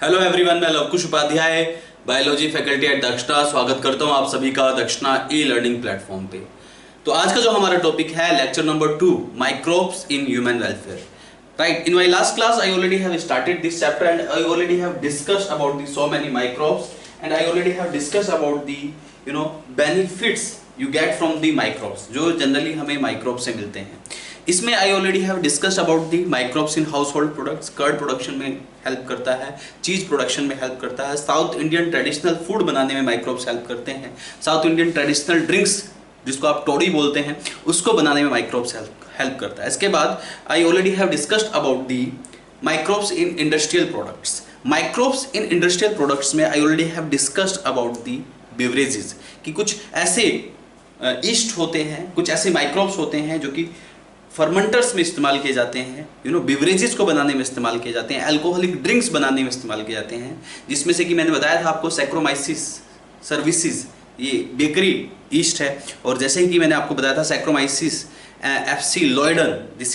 Hello everyone, मैं Lavkush Upadhyay, biology faculty at Dakshina. स्वागत करता हूं आप सभी का दक्षिणा ई लर्निंग प्लेटफॉर्म पे। तो आज का जो हमारा टॉपिक है lecture number 2, microbes in human welfare. Right, in my last class I already have started this chapter and I already have discussed about the so many microbes and I already have discussed about the benefits you get from the microbes, जो generally हमें microbe से मिलते हैं। इसमें I already have discussed about the microbes in household products. Curd production में help करता है, चीज प्रोडक्शन में हेल्प करता है, साउथ इंडियन ट्रेडिशनल फूड बनाने में माइक्रोब्स हेल्प करते हैं, साउथ इंडियन ट्रेडिशनल ड्रिंक्स जिसको आप टोडी बोलते हैं उसको बनाने में माइक्रोब्स हेल्प करता है। इसके बाद I already have discussed about the microbes in industrial products. Microbes in industrial products में I already have discussed about the beverages, कि कुछ ऐसे ईस्ट होते हैं, कुछ ऐसे माइक्रोब्स होते हैं जो कि फर्मेंटर्स में इस्तेमाल किए जाते हैं, बेवरेजेस को बनाने में इस्तेमाल किए जाते हैं, अल्कोहलिक ड्रिंक्स बनाने में इस्तेमाल किए जाते हैं, जिसमें से कि मैंने बताया था आपको सैक्रोमाइसिस सर्विसेज, ये बेकरी ईस्ट है। और जैसे कि मैंने आपको बताया था saccharomyces FC Lloydon, this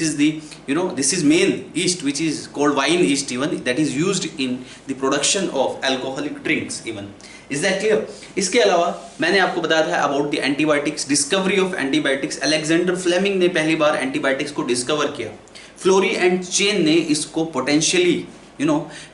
is main yeast which is called wine yeast even, that is used in the production of alcoholic drinks even. Is that clear? इसके अलावा मैंने आपको बताया था about the antibiotics, discovery of antibiotics. Alexander Fleming ने पहली बार antibiotics को डिस्कवर किया। फ्लोरी एंड चेन ने इसको पोटेंशियली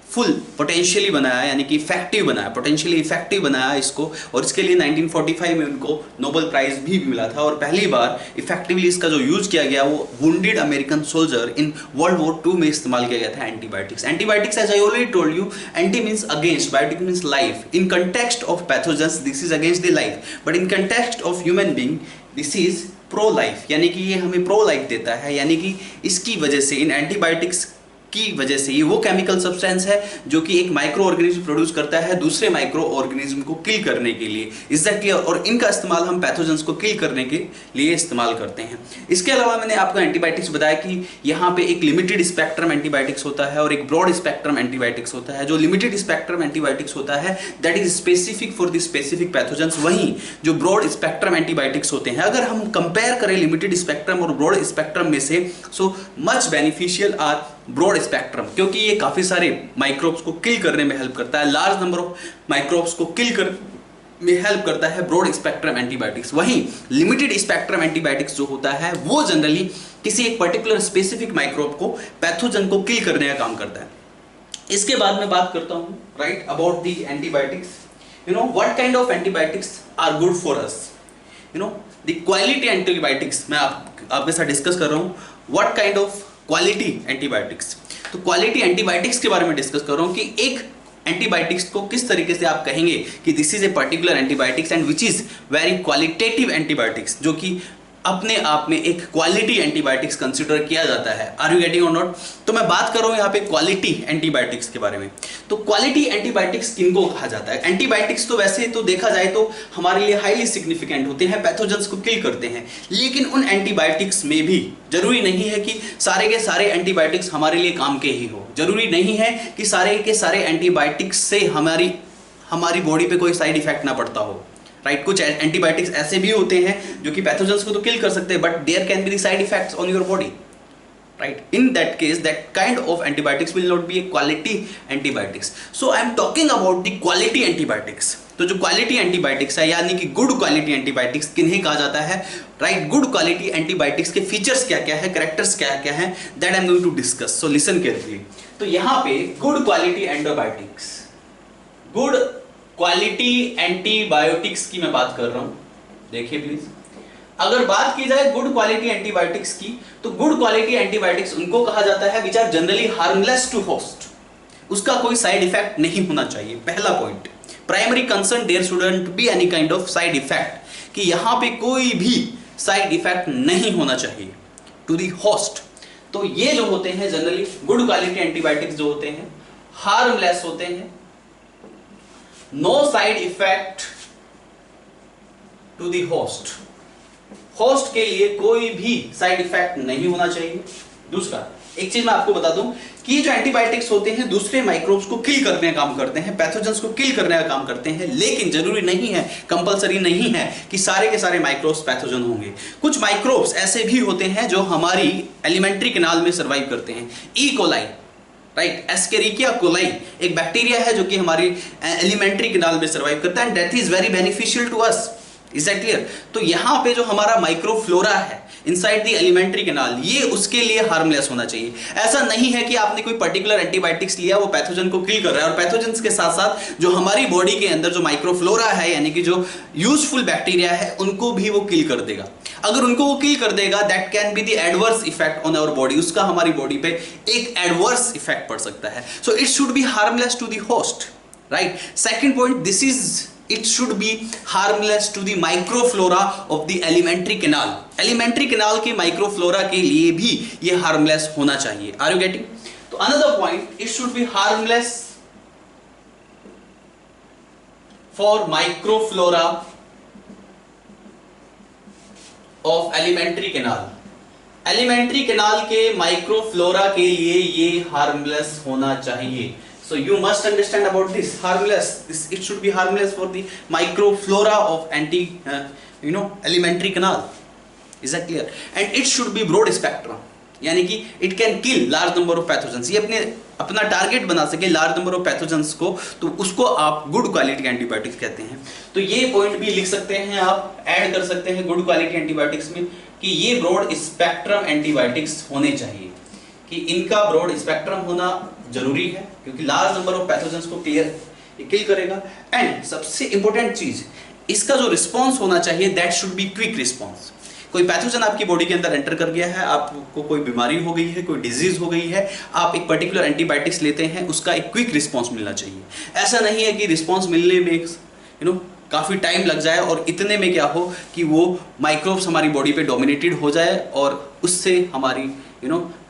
फुल पोटेंशियली बनाया, यानी कि इफेक्टिव बनाया, पोटेंशियली इफेक्टिव बनाया इसको, और इसके लिए 1945 में उनको नोबेल प्राइज भी मिला था। और पहली बार इफेक्टिवली इसका जो यूज किया गया वो wounded American soldier in world war 2 में इस्तेमाल किया गया था antibiotics. Antibiotics as I already told you, anti means against, biotic means life. In context of pathogens this is against the life, but in context of human being this is pro life, यानी कि ये हमें pro life देता है। यानी कि इसकी वजह से, इन एंटीबायोटिक्स की वजह से, ये वो केमिकल सब्सटेंस है जो कि एक माइक्रो ऑर्गेनिज्म प्रोड्यूस करता है दूसरे माइक्रो ऑर्गेनिज्म को किल करने के लिए। Is that clear? और इनका इस्तेमाल हम पैथोजेंस को किल करने के लिए इस्तेमाल करते हैं। इसके अलावा मैंने आपको एंटीबायोटिक्स बताया कि यहाँ पे एक लिमिटेड स्पेक्ट्रम एंटीबायोटिक्स होता है और एक ब्रॉड स्पेक्ट्रम एंटीबायोटिक्स होता है। जो लिमिटेड स्पेक्ट्रम एंटीबायोटिक्स होता है that is specific for the specific pathogens. वहीं जो ब्रॉड स्पेक्ट्रम एंटीबायोटिक्स होते हैं, अगर हम कंपेयर करें लिमिटेड स्पेक्ट्रम और ब्रॉड स्पेक्ट्रम में से, so much beneficial are broad spectrum, क्योंकि ये काफी सारे माइक्रोब्स को किल करने में हेल्प करता है, लार्ज नंबर ऑफ माइक्रोब्स को किल कर में हेल्प करता है ब्रॉड स्पेक्ट्रम एंटीबायोटिक्स। वहीं लिमिटेड स्पेक्ट्रम एंटीबायोटिक्स जो होता है वो जनरली किसी एक पर्टिकुलर स्पेसिफिक माइक्रोब को, पैथोजन को किल करने का काम करता है। इसके बाद मैं बात करता हूं right about the antibiotics. What kind of antibiotics are good for us. The quality antibiotics मैं आपके साथ डिस्कस कर रहा हूं। What kind of quality antibiotics, तो क्वालिटी एंटीबायोटिक्स के बारे में डिस्कस कर रहा हूं कि एक एंटीबायोटिक्स को किस तरीके से आप कहेंगे कि this is a particular antibiotics and which is very qualitative antibiotics, जो कि अपने आप में एक क्वालिटी एंटीबायोटिक्स कंसिडर किया जाता है। Are you getting or not? तो मैं बात कर रहा हूं यहाँ पे क्वालिटी एंटीबायोटिक्स के बारे में। तो क्वालिटी एंटीबायोटिक्स किनको कहा जाता है? एंटीबायोटिक्स तो वैसे तो देखा जाए तो हमारे लिए हाईली सिग्निफिकेंट होते हैं, पैथोजेंस को किल करते हैं, लेकिन उन एंटीबायोटिक्स में भी जरूरी नहीं है कि सारे के सारे एंटीबायोटिक्स हमारे लिए काम के ही हो। जरूरी नहीं है कि सारे के सारे एंटीबायोटिक्स से हमारी बॉडी पे कोई साइड इफेक्ट ना पड़ता हो। राइट, कुछ एंटीबायोटिक्स ऐसे भी होते हैं जो कि पैथोजेंस को तो किल कर सकते हैं, but there can be the side effects on your body. Right, in that case that kind of antibiotics will not be a quality antibiotics. So I am talking about the quality antibiotics. तो जो quality antibiotics है, यानी कि good quality antibiotics किन्हें कहा जाता है? Right, good quality antibiotics के फीचर्स क्या क्या है, कैरेक्टर्स क्या क्या है, that I am going to discuss. So listen carefully. तो यहाँ पे good quality antibiotics, good quality antibiotics की मैं बात कर रहा हूं। देखिए प्लीज, अगर बात की जाए गुड क्वालिटी एंटीबायोटिक्स की, तो गुड क्वालिटी एंटीबायोटिक्स उनको कहा जाता है which are generally harmless to host. उसका कोई साइड इफेक्ट नहीं होना चाहिए, पहला point. Primary concern there shouldn't be any kind of side effect, कि यहां पे कोई भी साइड इफेक्ट नहीं होना चाहिए टू दी होस्ट। तो ये जो होते हैं जनरली गुड क्वालिटी एंटीबायोटिक्स जो होते हैं हार्मलेस होते हैं, no side effect to the host. Host के लिए कोई भी साइड इफेक्ट नहीं होना चाहिए। दूसरा, एक चीज मैं आपको बता दूं कि जो एंटीबायोटिक्स होते हैं दूसरे माइक्रोब्स को किल करने का काम करते हैं, पैथोजेंस को किल करने का काम करते हैं, लेकिन जरूरी नहीं है, कंपलसरी नहीं है कि सारे के सारे माइक्रोब्स पैथोजन होंगे। कुछ माइक्रोब्स ऐसे भी होते हैं जो हमारी एलिमेंट्री कैनाल में सर्वाइव करते हैं। E coli, right. Escherichia coli एक बैक्टीरिया है जो कि हमारी एलिमेंट्री कैनाल में सर्वाइव करता है, and that is very beneficial to us. Is that clear? तो यहाँ पे जो हमारा माइक्रोफ्लोरा है इनसाइड द एलिमेंट्री कैनाल, ये उसके लिए हार्मलेस होना चाहिए। ऐसा नहीं है कि आपने कोई पर्टिकुलर एंटीबायोटिक्स लिया, वो पैथोजन को किल कर रहा है, और पैथोजन के साथ साथ जो हमारी बॉडी के अंदर जो माइक्रोफ्लोरा है यानी कि जो यूजफुल बैक्टीरिया है उनको भी वो किल कर देगा। अगर उनको वो किल कर देगा, that can be the adverse effect on our body, उसका हमारी बॉडी पे एक एडवर्स इफेक्ट पड़ सकता है। So it should be harmless to the host, right. Second point, this is it should be harmless to the microflora of the alimentary canal. Alimentary canal के microflora के लिए भी ये harmless होना चाहिए। Are you getting? तो another point, it should be harmless for microflora of alimentary canal. Alimentary canal के microflora के लिए ये harmless होना चाहिए। So you must understand about this harmless. It should be harmless for the microflora of elementary canal. Is that clear? And it should be broad spectrum. यानी कि it can kill large number of pathogens. ये अपना target बना सके large number of pathogens को, तो उसको आप good quality antibiotics कहते हैं। तो ये पॉइंट भी लिख सकते हैं, आप ऐड कर सकते हैं good quality antibiotics में कि ये broad spectrum antibiotics होने चाहिए, कि इनका broad spectrum होना जरूरी है क्योंकि लार्ज नंबर ऑफ पैथोजेंस को किल करेगा। एंड सबसे इंपॉर्टेंट चीज, इसका जो रिस्पांस होना चाहिए that should be quick response. कोई पैथोजन आपकी बॉडी के अंदर एंटर कर गया है, आपको कोई बीमारी हो गई है, कोई डिजीज हो गई है, आप एक पर्टिकुलर एंटीबायोटिक्स लेते हैं, उसका एक क्विक रिस्पांस मिलना चाहिए। ऐसा नहीं है कि रिस्पांस मिलने में काफी टाइम लग जाए और इतने में क्या हो कि वो माइक्रोब्स हमारी बॉडी पे डोमिनेटेड हो जाए और उससे हमारी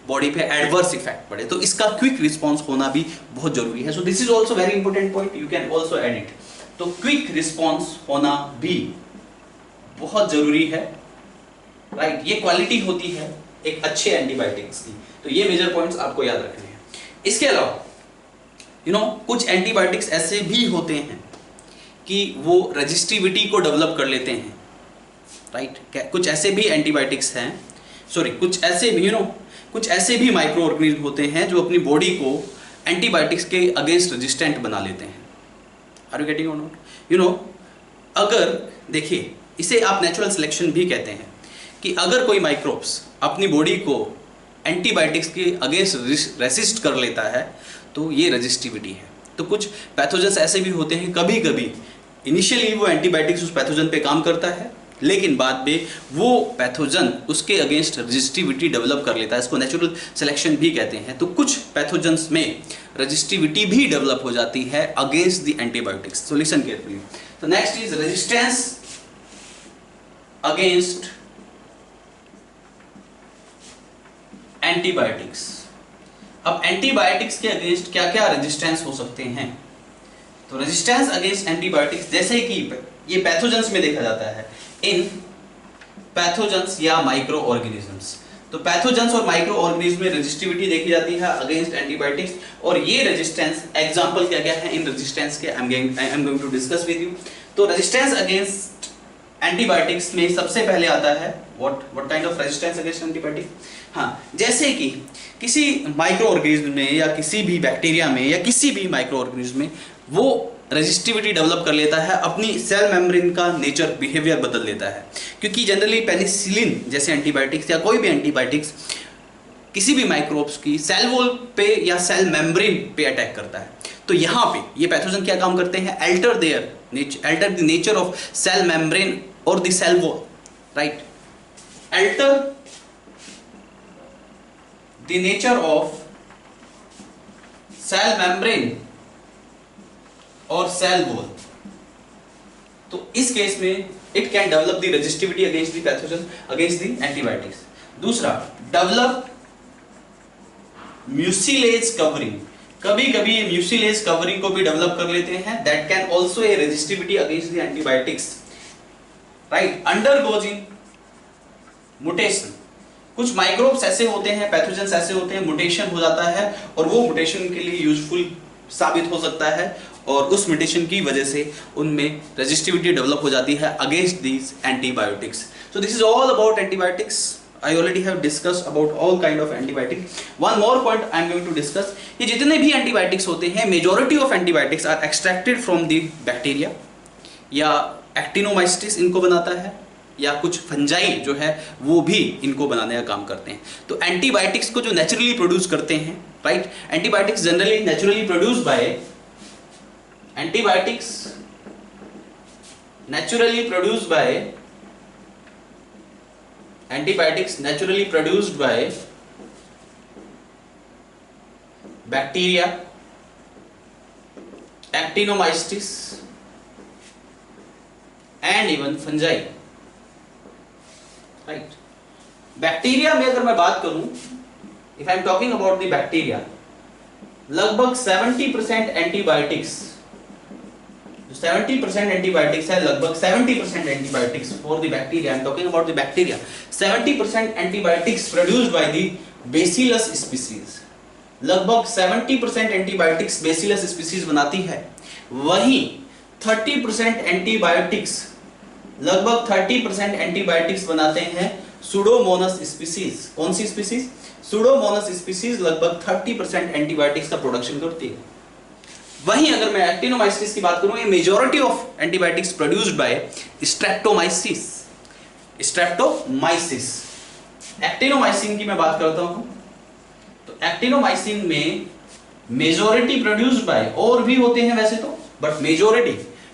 बॉडी पे एडवर्स इफेक्ट पड़े। तो इसका क्विक रिस्पांस होना भी बहुत जरूरी है। So this is also very important point, you can also add it. तो क्विक रिस्पांस होना भी बहुत जरूरी है, राइट। ये क्वालिटी होती है एक अच्छे एंटीबायोटिक्स की। तो ये मेजर पॉइंट्स आपको याद रखने हैं। इसके अलावा कुछ एंटीबायोटिक्स ऐसे भी होते हैं कि वो रजिस्टिविटी को डेवलप कर लेते हैं, राइट। कुछ ऐसे भी एंटीबायोटिक्स हैं, सॉरी कुछ ऐसे भी माइक्रो ऑर्गेनिज्म होते हैं जो अपनी बॉडी को एंटीबायोटिक्स के अगेंस्ट रेजिस्टेंट बना लेते हैं। Are you getting or not? अगर देखिए, इसे आप नेचुरल सिलेक्शन भी कहते हैं कि अगर कोई माइक्रोब्स अपनी बॉडी को एंटीबायोटिक्स के अगेंस्ट रेसिस्ट कर लेता है तो ये रेजिस्टिविटी है। तो कुछ पैथोजेंस ऐसे भी होते हैं, कभी कभी इनिशियली वो एंटीबायोटिक्स उस पैथोजन पे काम करता है, लेकिन बाद में वो पैथोजन उसके अगेंस्ट रेजिस्टिविटी डेवलप कर लेता है। इसको नेचुरल सिलेक्शन भी कहते हैं। तो कुछ पैथोजेंस में रेजिस्टिविटी भी डेवलप हो जाती है against the antibiotics. So listen carefully. तो next is resistance against antibiotics. अब एंटीबायोटिक्स के अगेंस्ट क्या क्या रेजिस्टेंस हो सकते हैं? तो रेजिस्टेंस अगेंस्ट एंटीबायोटिक्स जैसे कि ये पैथोजेंस में देखा जाता है, इन पैथोजेंस या माइक्रो ऑर्गेनिजम्स। तो पैथोजेंस और माइक्रो ऑर्गेनिज्म में रेजिस्टिविटी देखी जाती है अगेंस्ट एंटीबायोटिक्स। और ये रेजिस्टेंस एग्जांपल क्या क्या है इन रेजिस्टेंस के, I am going to discuss with you. तो रेजिस्टेंस अगेंस्ट एंटीबायोटिक्स में सबसे पहले आता है what kind of resistance against antibiotic. हाँ, जैसे कि किसी माइक्रो ऑर्गेनिज्म में या किसी भी बैक्टीरिया में या किसी भी माइक्रो ऑर्गेनिज्म में वो रेजिस्टिविटी डेवलप कर लेता है, अपनी सेल मेम्ब्रेन का नेचर बिहेवियर बदल लेता है। क्योंकि जनरली पेनिसिलिन जैसे एंटीबायोटिक्स या कोई भी एंटीबायोटिक्स किसी भी माइक्रोब्स की सेल वॉल पे या सेल मेम्ब्रेन पे अटैक करता है। तो यहाँ पे ये पैथोजन क्या काम करते हैं? Alter the nature of cell membrane और the cell wall, right. Alter the nature of cell membrane और सेल वॉल। तो इस केस में it can develop the resistivity against the pathogen, against the antibiotics. दूसरा, डेवलप म्यूसिलेज कवरिंग। कभी कभी ये mucilage covering को भी डेवलप कर लेते हैं, that can also a resistivity against the antibiotics, right. Undergoes in mutation. कुछ माइक्रोब्स ऐसे होते हैं, पैथोजेंस ऐसे होते हैं, मुटेशन हो जाता है और वो मुटेशन के लिए यूजफुल साबित हो सकता है और उस म्यूटेशन की वजह से उनमें रेजिस्टिविटी डेवलप हो जाती है against these antibiotics. So this is all about antibiotics. I already have discussed about all kind of antibiotics. One more point I am going to discuss. ये जितने भी antibiotics होते हैं, majority of antibiotics are extracted from the bacteria, या actinomyces इनको बनाता है, या कुछ फंजाई जो है वो भी इनको बनाने का काम करते हैं. तो एंटीबायोटिक्स को जो नेचुरली प्रोड्यूस करते हैं, right, antibiotics generally naturally produce by antibiotics naturally produced by bacteria, actinomycetes and even fungi, right. Bacteria में अगर मैं बात करूं, if I am talking about the bacteria, लगभग 70% एंटीबायोटिक्स, 70% एंटीबायोटिक्स है, लगभग 70% antibiotics for the bacteria, I am talking about the bacteria, 70% antibiotics produced by the bacillus species, लगभग 70% antibiotics bacillus species बनाती है. वहीं 30% एंटीबायोटिक्स, लगभग 30% एंटीबायोटिक्स बनाते हैं सुडोमोनास स्पीसीज. कौन सी स्पीसीज? सुडोमोनास स्पीसीज लगभग 30% एंटीबायोटिक्स का प्रोडक्शन करती है. वहीं अगर मैं एक्टिनोमाइसिस की बात करूं, ये majority of antibiotics produced by Streptomyces. Actinomycin की मैं बात करता हूं, तो एक्टिनोमाइसिन में मेजॉरिटी प्रोड्यूस्ड बाय, और भी होते हैं वैसे तो, but majority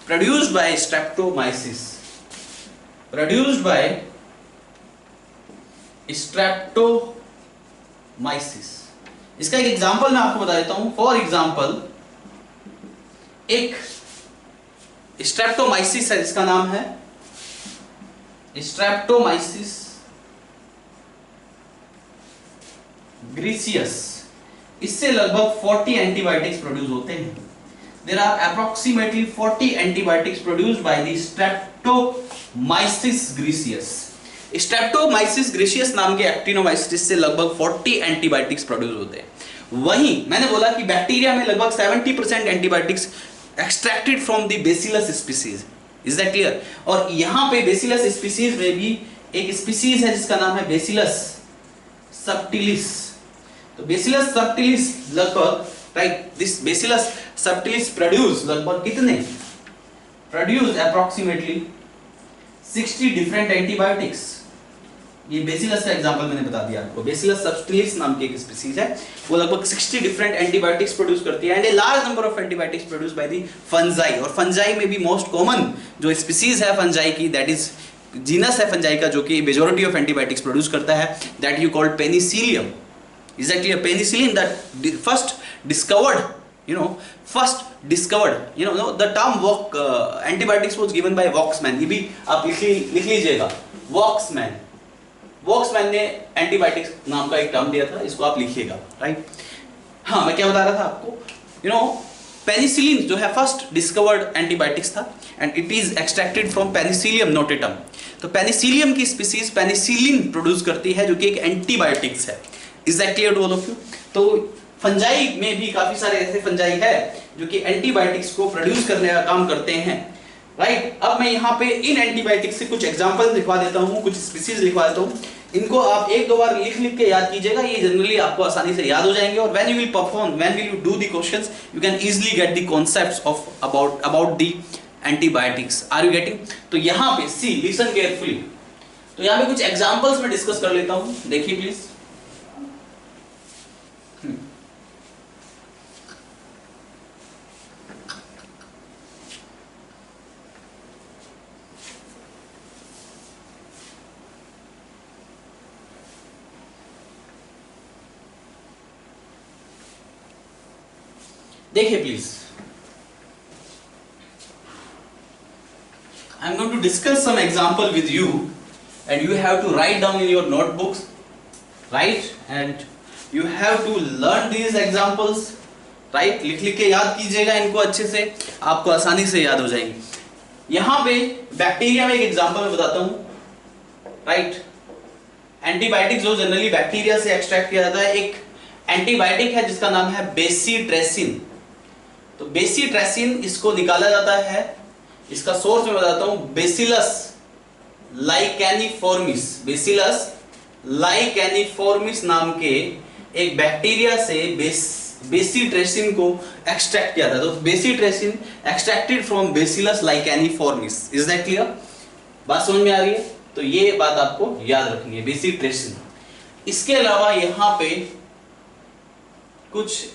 produced by Streptomyces, इसका एक एग्जांपल मैं आपको बता देता हूं. फॉर एग्जांपल, एक स्ट्रेप्टोमाइसिस है जिसका नाम है स्ट्रेप्टोमाइसिस ग्रीसियस. इससे लगभग 40 एंटीबायोटिक्स प्रोड्यूस होते हैं. There are approximately 40 antibiotics produced by the Streptomyces griseus. Streptomyces griseus नाम के एक्टिनोमाइसिस से लगभग 40 एंटीबायोटिक्स प्रोड्यूस होते हैं. वहीं मैंने बोला कि बैक्टीरिया में लगभग 70% antibiotics extracted from the bacillus species. Is that clear? और यहां पे बेसिलस स्पीसीज में भी एक स्पीसीज है जिसका नाम है बेसिलस सबटिलिस. तो बेसिलस सबटिलिस लगभग, right, this bacillus subtilis produce लगभग कितने? Produce approximately 60 different antibiotics. ये बेसिलस का एग्जांपल मैंने बता दिया आपको. बेसिलस सबटिलिस नाम की एक स्पीसीज है, वो लगभग 60 डिफरेंट एंटीबायोटिक्स प्रोड्यूस करती है. And a large number of antibiotics produce by the fungi. और फंजाई में भी मोस्ट कॉमन जो स्पीसीज है फंजाई की, दैट इज जीनस है फंजाई का, जो कि मेजॉरिटी ऑफ एंटीबायोटिक्स प्रोड्यूस करता है, that you called Penicillium. Exactly, penicillin that first discovered, the term antibiotics was given by Waxman. ये भी आप लिख लीजिएगा, वॉक्समैन ने एंटीबायोटिक्स नाम का एक टर्म दिया था, इसको आप लिखिएगा, राइट. हाँ, मैं क्या बता रहा था आपको, पेनिसिलिन जो है फर्स्ट डिस्कवर्ड एंटीबायोटिक्स था, and it is extracted from Penicillium notatum. तो पेनिसिलियम की स्पीसीज पेनिसिलिन प्रोड्यूस करती है, जो कि एक एंटीबायोटिक्स है. Is that clear to all of you? तो फंजाई में भी काफी सारे ऐसे फंजाई है जो कि एंटीबायोटिक्स को प्रोड्यूस करने का काम करते हैं, राइट. अब मैं यहाँ पे इन एंटीबायोटिक्स से कुछ एग्जांपल लिखवा देता हूँ, कुछ स्पीसीज लिखवा देता हूँ. इनको आप एक दो बार लिख के याद कीजिएगा, ये जनरली आपको आसानी से याद हो जाएंगे. और when you will perform, when will you do the questions, you can easily get the concepts of about the antibiotics. Are you getting? तो यहाँ पे सी, लिसन केयरफुली. तो यहाँ पे कुछ एग्जांपल्स मैं डिस्कस कर लेता हूँ, देखिए प्लीज. देखिए please, I am going to discuss some example with you, and you have to write down in your notebooks, right, and you have to learn these examples, right. लिख के याद कीजिएगा इनको अच्छे से, आपको आसानी से याद हो जाएंगे. यहां पे बैक्टीरिया में एक एग्जांपल मैं बताता हूं, राइट. एंटीबायोटिक जो जनरली बैक्टीरिया से एक्सट्रैक्ट किया जाता है, एक एंटीबायोटिक है जिसका नाम है बेसिट्रेसिन. तो बेसिट्रेसिन इसको निकाला जाता है, इसका सोर्स मैं बताता हूं, बेसिलस लाइकेनिफॉर्मिस. बेसिलस लाइकेनिफॉर्मिस नाम के एक बैक्टीरिया से बेसिट्रेसिन को एक्सट्रैक्ट किया था। तो bacitracin extracted from Bacillus licheniformis. Is that clear? बात समझ में आ रही है? तो ये बात आपको याद रखनी है, बेसिट्रेसिन। इसके अलावा यहां पे कुछ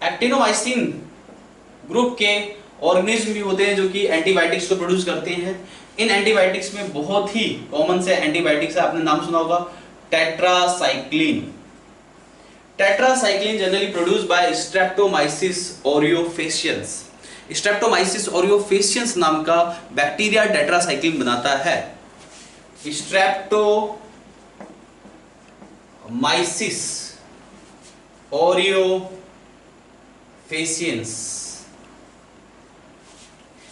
एक्टिनोमाइसिन ग्रुप के ऑर्गेनिज्म भी होते हैं जो कि एंटीबायोटिक्स को प्रोड्यूस करते हैं। इन एंटीबायोटिक्स में बहुत ही कॉमन से एंटीबायोटिक्स है, आपने नाम सुना होगा tetracycline. Tetracycline generally produced by Streptomyces aureofaciens. Streptomyces aureofaciens नाम का बैक्टीरिया टेट्रासाइक्लिन बनाता है। स्ट्रेप्टोमाइसिस ओरियोफेसियंस,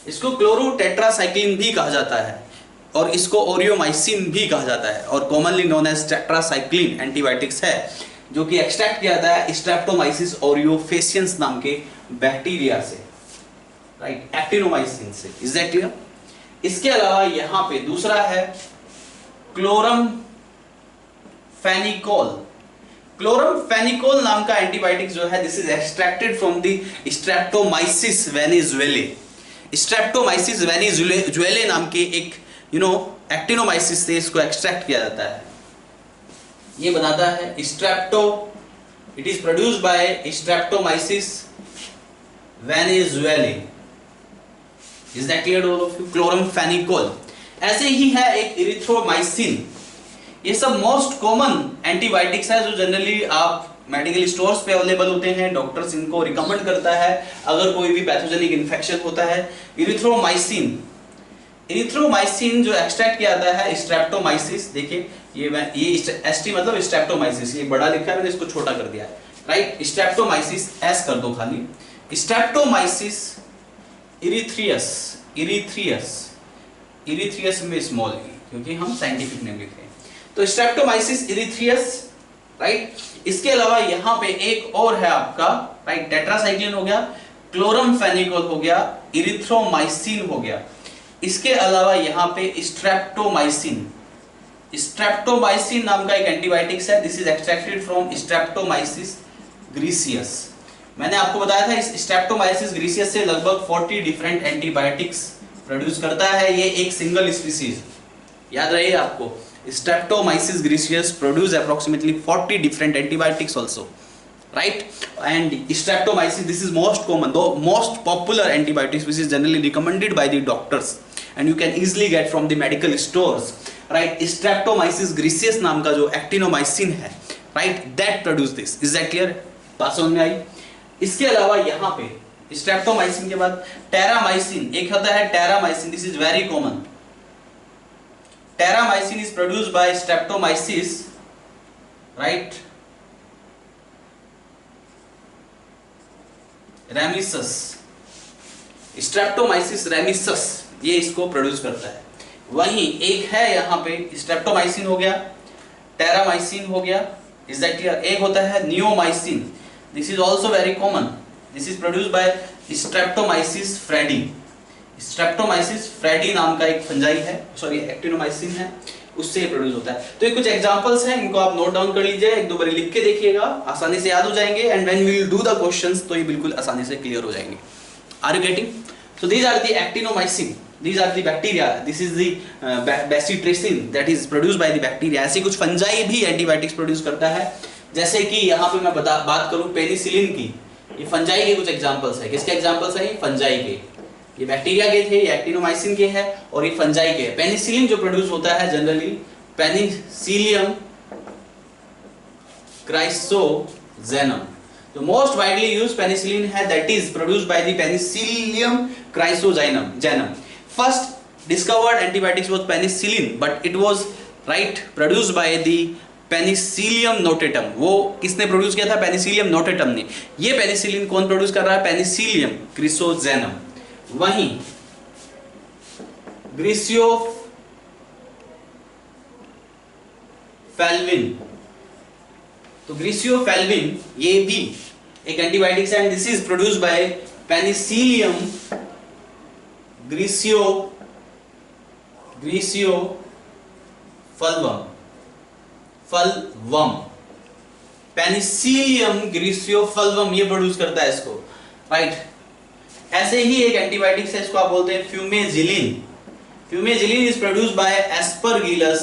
इसको क्लोरोटेट्रासाइक्लिन भी कहा जाता है और इसको ओरियोमाइसिन भी कहा जाता है और commonly known as tetracycline antibiotics है जो कि एक्सट्रैक्ट किया जाता है स्ट्रेप्टोमाइसिस ओरियोफेसियंस नाम के बैक्टीरिया से, राइट, एक्टिनोमाइसिन से। Is that clear? इसके अलावा यहां पे दूसरा है क्लोरमफेनिकोल। क्लोरमफेनिकोल नाम का एंटीबायोटिक जो है, this is extracted from the Streptomyces venezuelae. Streptomyces venezuelae नाम के एक एक्टिनोमाइसिस से इसको एक्सट्रैक्ट किया जाता है। ये बनाता है it is produced by Streptomyces venezuelae. Is that clear all of you? Chloramphenicol. ऐसे ही है एक इरिथ्रोमाइसिन। ये सब मोस्ट कॉमन एंटीबायोटिक्स है जो जनरली आप मेडिकल स्टोर्स पे अवेलेबल होते हैं। डॉक्टर्स इनको रिकमेंड करता है अगर कोई भी पैथोजेनिक इन्फेक्शन होता है। इरिथ्रोमाइसिन जो एक्सट्रैक्ट किया जाता है स्ट्रेप्टोमाइसिस, देखिए ये एसटी मतलब स्ट्रेप्टोमाइसिस, ये बड़ा लिखा है मैंने इसको छोटा कर दिया है, राइट। स्ट्रेप्टोमाइसिस एस कर दो खाली। स्ट्रेप्टोमाइसिस इरिथ्रियस में स्मॉल ई, क्योंकि हम साइंटिफिक नेम लिख रहे हैं। तो स्ट्रेप्टोमाइसिस इरिथ्रियस, राइट। इसके अलावा यहां पे एक और है आपका, राइट, टेट्रासाइक्लिन हो गया, क्लोरमफेनिकोल हो गया, इरिथ्रोमाइसिन हो गया। इसके अलावा यहां पे स्ट्रेप्टोमाइसिन नाम का एक एंटीबायोटिक्स है। This is extracted from Streptomyces griseus. मैंने आपको बताया था इस स्ट्रेप्टोमाइसिस ग्रीसियस से लगभग 40 डिफरेंट एंटीबायोटिक्स प्रोड्यूस करता है ये एक सिंगल स्पीसीज। याद रहिए आपको, Streptomyces griseus produce approximately 40 different antibiotics also, right? And Streptomyces, this is most common, the most popular antibiotics which is generally recommended by the doctors and you can easily get from the medical stores, right? Streptomyces griseus नाम का जो actinomycin है, right, that produce this. Is that clear? बात समझ में आई? इसके अलावा यहाँ पे Streptomycin के बाद टेरामाइसिन एक होता है, Terramycin, this is very common. Terramycin is produced by Streptomyces, right, remisus. Streptomyces remisus ये इसको प्रोड्यूस करता है। वहीं एक है यहाँ पे स्ट्रेप्टोमाइसिन हो गया, टेरामाइसिन हो गया। Is that clear? एक होता है neomycin, this is also very common, this is produced by Streptomyces fradiae. Streptomyces fradiae नाम का एक फंजाई है, सॉरी एक्टिनोमाइसिन है, उससे प्रोड्यूस होता है। तो ये कुछ एग्जांपल्स हैं, इनको आप नोट डाउन कर लीजिए, एक दो बार लिख के देखिएगा, आसानी से याद हो जाएंगे and when we will do the questions तो ये बिल्कुल आसानी से क्लियर हो जाएंगे। Are you getting? So these are the actinomycin, these are the bacteria, this is the bacitracin that is produced by the bacteria. ऐसे कुछ फंजाई भी एंटीबायोटिक्स प्रोड्यूस करता है, जैसे कि यहाँ पे मैं बात करूँ पेनिसिलिन की, ये फंजाई के कुछ एग्जाम्पल्स है। किसके एग्जाम्पल्स है? फंजाई के। ये बैक्टीरिया के थे, ये एक्टिनोमाइसिन के हैं और ये फंजाई के। पेनिसिलिन जो प्रोड्यूस होता है जनरली पेनिसिलियम क्राइसोजेनम, तो मोस्ट वाइडली यूज्ड पेनिसिलिन है that is produced by the Penicillium chrysogenum. First discovered antibiotics was penicillin but it was right produced by the Penicillium notatum. वो किसने produce किया था? Penicillium notatum ने। ये penicillin कौन produce कर रहा है? Penicillium chrysogenum. वहीं ग्रीसियोफेल्विन, तो ग्रीसियोफेल्विन ये भी एक एंटीबायोटिक्स है and this is produced by Penicillium fulvum, Penicillium griseofulvum ये प्रोड्यूस करता है इसको, राइट। ऐसे ही एक एंटीबायोटिक है, इसको आप बोलते हैं fumagillin. Fumagillin is produced by Aspergillus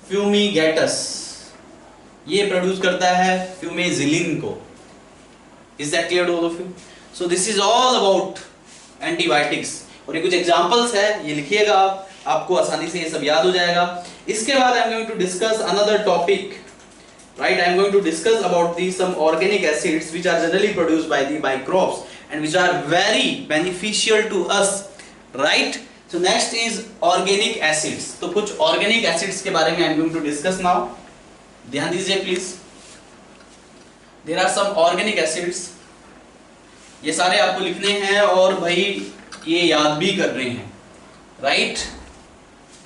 fumigatus, ये प्रोड्यूस करता है फ्यूमेजिलिन को। Is that clear to all of you? So this is all about antibiotics. और ये कुछ एग्जांपल्स है, ये लिखिएगा आप, आपको आसानी से ये सब याद हो जाएगा। इसके बाद I am going to discuss another topic, right? I am going to discuss about these some organic acids which are generally produced by the microbes and which are very beneficial to us, right? So next is organic acids. तो कुछ organic acids के बारे में I am going to discuss now. ध्यान दीजिए please. There are some organic acids. ये सारे आपको लिखने हैं और भाई ये याद भी कर रहे हैं, right?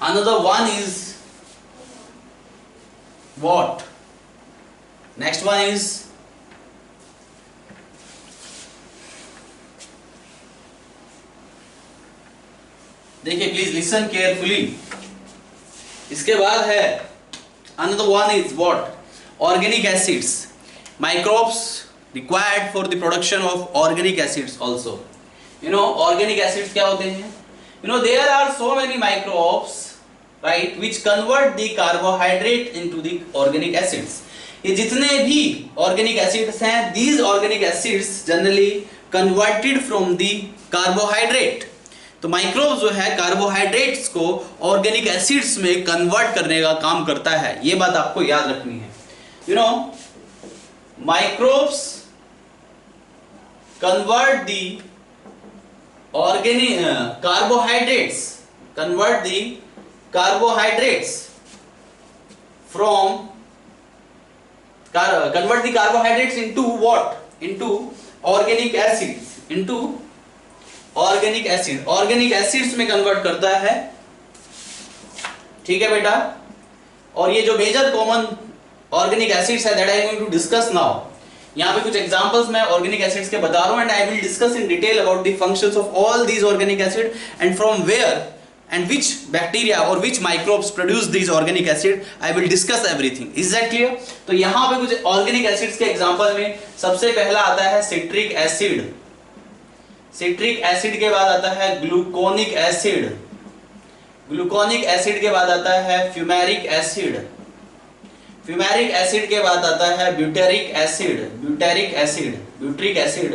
Another one is what? Next one is देखिए प्लीज लिसन केयरफुली। इसके बाद है another one is what? Organic acids. Microbes required for the production of organic acids also. You know organic acids क्या होते हैं? You know there are so many microbes, right, which convert the carbohydrate into the organic acids. ये जितने भी organic acids हैं, these organic acids generally converted from the carbohydrate. तो microbe जो है कार्बोहाइड्रेट्स को ऑर्गेनिक एसिड्स में कन्वर्ट करने का काम करता है, ये बात आपको याद रखनी है। You know microbes convert the organic carbohydrates from convert the carbohydrates into what? Into organic acids. Into organic acid. Organic acids में convert करता है, ठीक है बेटा। और ये जो मेजर कॉमन ऑर्गेनिक एसिड्स है that I am going to discuss now. यहाँ पे कुछ एग्जांपल्स मैं ऑर्गेनिक एसिड्स के बता रहा हूँ and I will discuss in detail about the functions of all these organic acid and from where and which bacteria or which microbes produce these organic acid. I will discuss everything. Is that clear? तो यहाँ पे कुछ organic acids के example में सबसे पहला आता है सिट्रिक एसिड। सिट्रिक एसिड के बाद आता है ग्लूकोनिक एसिड। ग्लूकोनिक एसिड के बाद आता है फ्यूमेरिक एसिड। फ्यूमेरिक एसिड के बाद आता है butyric acid. Butyric acid, butyric acid.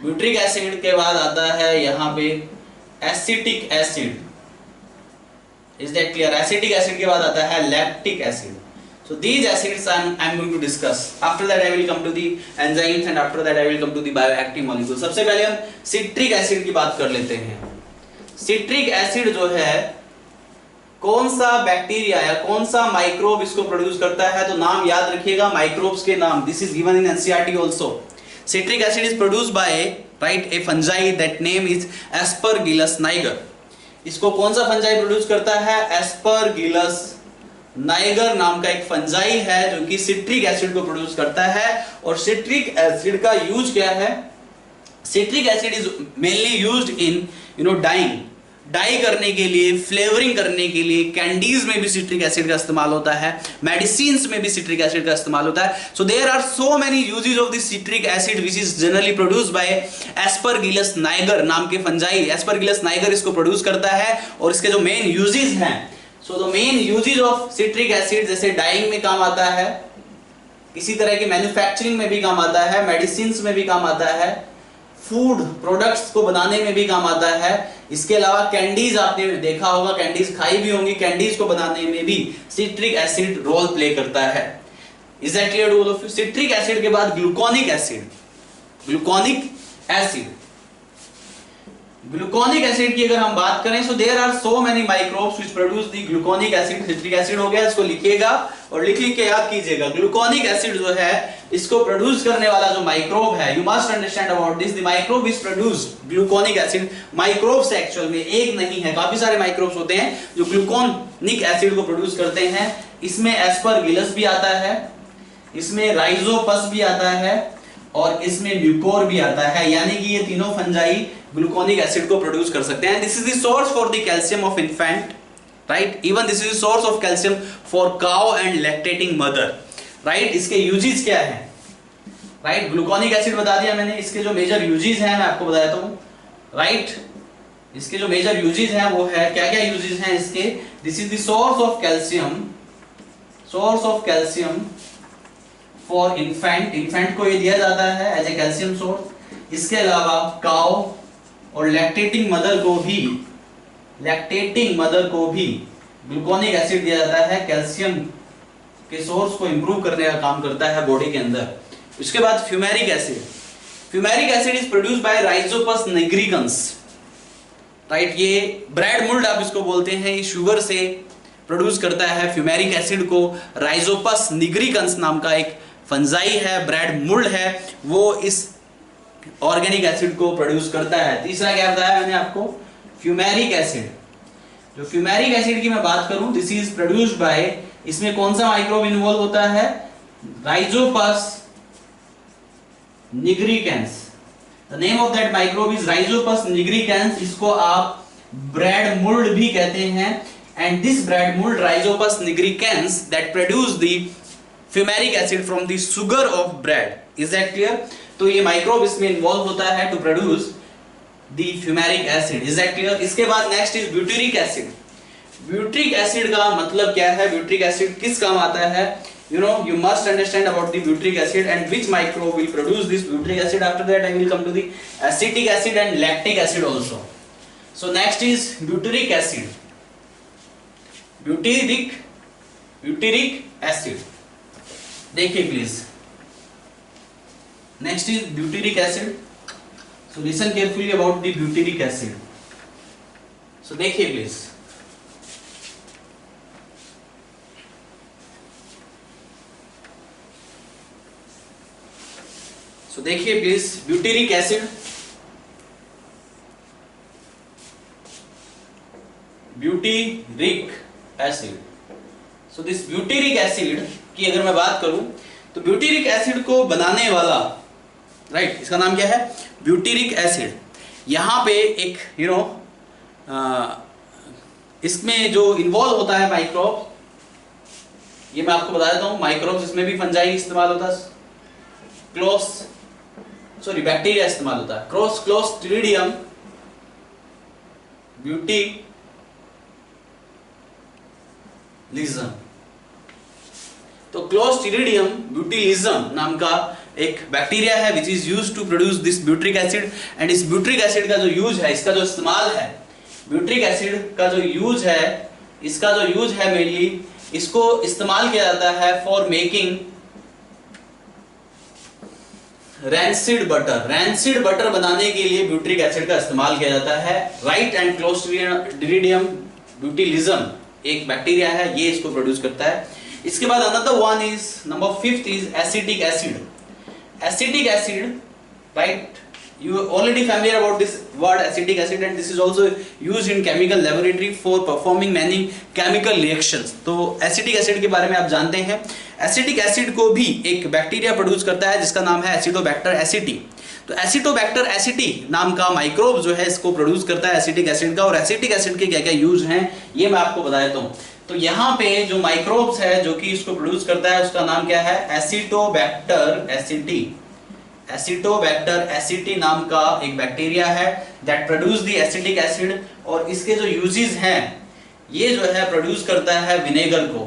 Butyric acid के बाद आता है यहाँ पे acetic acid. Is that clear? Acetic acid के बाद आता है lactic acid. So these acids I am going to discuss. After that I will come to the enzymes and after that I will come to the bioactive molecules. सबसे पहले हम citric acid की बात कर लेते हैं। सिट्रिक एसिड जो है कौन सा बैक्टीरिया या कौन सा माइक्रोब इसको प्रोड्यूस करता है, तो नाम याद रखिएगा माइक्रोब्स के नाम। This is given in NCERT also. Citric acid is produced bye right A fungi that name is Aspergillus niger. इसको कौन सा फंजाई प्रोड्यूस करता है? एस्परगिलस नाइगर नाम का एक फंजाई है जो कि सिट्रिक एसिड को प्रोड्यूस करता है। और सिट्रिक एसिड का यूज क्या है? Citric acid is mainly used in dyeing, dye करने के लिए, फ्लेवरिंग करने के लिए। कैंडीज में भी सिट्रिक एसिड का इस्तेमाल होता है, मेडिसिन्स में भी सिट्रिक एसिड का इस्तेमाल होता है। So there are so many uses of this citric acid which is generally produced by Aspergillus niger नाम के फंजाई। एस्परगिलस नाइगर इसको प्रोड्यूस करता है और इसके जो मेन यूजेस हैं, so the main uses of citric acid जैसे डाइंग में काम आता है, इसी तरह की मैन्युफैक्चरिंग में भी काम आता है, मेडिसिन्स में भी काम आता है, फूड प्रोडक्ट्स को बनाने में भी काम आता है। इसके अलावा कैंडीज आपने देखा होगा, कैंडीज खाई भी होंगी, कैंडीज को बनाने में भी सिट्रिक एसिड रोल प्ले करता है। Is that clear to all of you? Citric acid के बाद gluconic acid. Gluconic acid, gluconic acid की अगर हम बात करें, so there are so many microbes which produce the gluconic acid. Citric acid हो गया, इसको लिखिएगा और लिख के याद कीजिएगा। ग्लूकोनिक एसिड जो है इसको प्रोड्यूस करने वाला जो माइक्रोब है, you must understand about this, the microbe is produced gluconic acid. Microbes actual में एक नहीं है, काफी सारे माइक्रोब्स होते हैं जो ग्लूकोनिक एसिड को प्रोड्यूस करते हैं। इसमें एस्परगिलस भी आता है, इसमें राइजोपस भी आता है और इसमें म्यूकोर भी आता है, यानी कि ये तीनों फंजाई ग्लूकोनिक एसिड को प्रोड्यूस कर सकते हैं। This is the source for the calcium of infant, right. Even this is the source of calcium for cow and lactating mother, right. इसके यूजेस क्या है, राइट। ग्लूकोनिक एसिड बता दिया मैंने, इसके जो मेजर यूजेस हैं मैं आपको बता देता हूँ, राइट। इसके जो मेजर यूजेस हैं वो है, क्या क्या यूजेस हैं इसके। This is the source of calcium for infant, infant को ये दिया जाता है एज ए कैल्शियम सोर्स। इसके अलावा काउ और लैक्टेटिंग मदर को भी ग्लूकोनिक एसिड दिया जाता है, कैल्शियम के सोर्स को इंप्रूव करने का काम करता है बॉडी के अंदर। उसके बाद fumaric acid is produced bye Rhizopus nigricans, right. ये ब्रेड मुल्ड आप इसको बोलते हैं, ये शुगर से प्रोड्यूस करता है फ्यूमेरिक एसिड को। राइजोपस निग्रिकन्स नाम का एक फंजाई है, ब्रेड मुल्ड है, वो इस ऑर्गेनिक एसिड को प्रोड्यूस करता है। तीसरा क्या बताया मैंने आपको, फ्यूमेरिक एसिड। जो फ्यूमेरिक एसिड की मैं बात करूं, दिस इज प्रोड्यूस्ड बाय, इसमें कौन सा माइक्रोब इन्वॉल्व होता है, Rhizopus nigricans. The name of that microbe is Rhizopus nigricans. इसको आप ब्रेड मुल्ड भी कहते हैं, and this bread mould Rhizopus nigricans that produce the fumaric acid from the sugar of bread. Is that clear. तो ये microbe इसमें involve होता है to produce the fumaric acid. Is that clear. इसके बाद next is butyric acid. Butyric acid का मतलब क्या है, ब्यूटेरिक एसिड किस काम आता है, you must understand about the butyric acid and which microbe will produce this butyric acid. After that I will come to the acetic acid and lactic acid also. So next is butyric acid. Butyric acid, देखिए please. Next is butyric acid. So listen carefully about the butyric acid. So देखिए please. तो देखिए please, butyric acid, so this butyric acid की अगर मैं बात करूं तो ब्यूटेरिक एसिड को बनाने वाला, राइट, इसका नाम क्या है, ब्यूटेरिक एसिड। यहां पे एक इसमें जो इन्वॉल्व होता है माइक्रोब, ये मैं आपको बता देता हूं, माइक्रोब्स इसमें भी फंजाई इस्तेमाल होता है, बैक्टीरिया इस्तेमाल होता है। Clostridium botulism. तो क्लोस्ट्रीडियम ब्यूटीलिज्म नाम का एक बैक्टीरिया है which is used to produce this butyric acid. And इस ब्यूटेरिक एसिड का जो यूज है, इसका जो इस्तेमाल है, ब्यूटेरिक एसिड का जो यूज है, इसका जो यूज है मेनली, इसको इस्तेमाल किया जाता है फॉर मेकिंग रैंसिड बटर बनाने के लिए ब्यूटेरिक एसिड का इस्तेमाल किया जाता है, राइट। एंड क्लोस्ट्रीडियम ब्यूटीलिज्म एक बैक्टीरिया है, ये इसको प्रोड्यूस करता है। इसके बाद another one is number 5th is acetic acid, right. You already familiar about this word acetic acid, and this is also used in chemical laboratory for performing many chemical reactions. तो acetic acid के बारे में आप जानते हैं। Acetic acid को भी एक बैक्टीरिया प्रोड्यूस करता है जिसका नाम है एसिडोबैक्टर एसिटी। तो एसिडोबैक्टर एसिटी नाम का माइक्रोब जो है इसको प्रोड्यूस करता है एसिटिक एसिड का। और एसिटिक एसिड के क्या क्या यूज हैं ये मैं आपको बता देता हूँ। तो यहाँ पे जो माइक्रोब्स है जो कि इसको प्रोड्यूस करता है उसका नाम क्या है, एसिडोबैक्टर एसिटी। एसिडोबैक्टर एसिटी नाम का एक बैक्टीरिया है that produce the acetic acid. और इसके जो यूजेस हैं, ये जो है प्रोड्यूस करता है विनेगर को।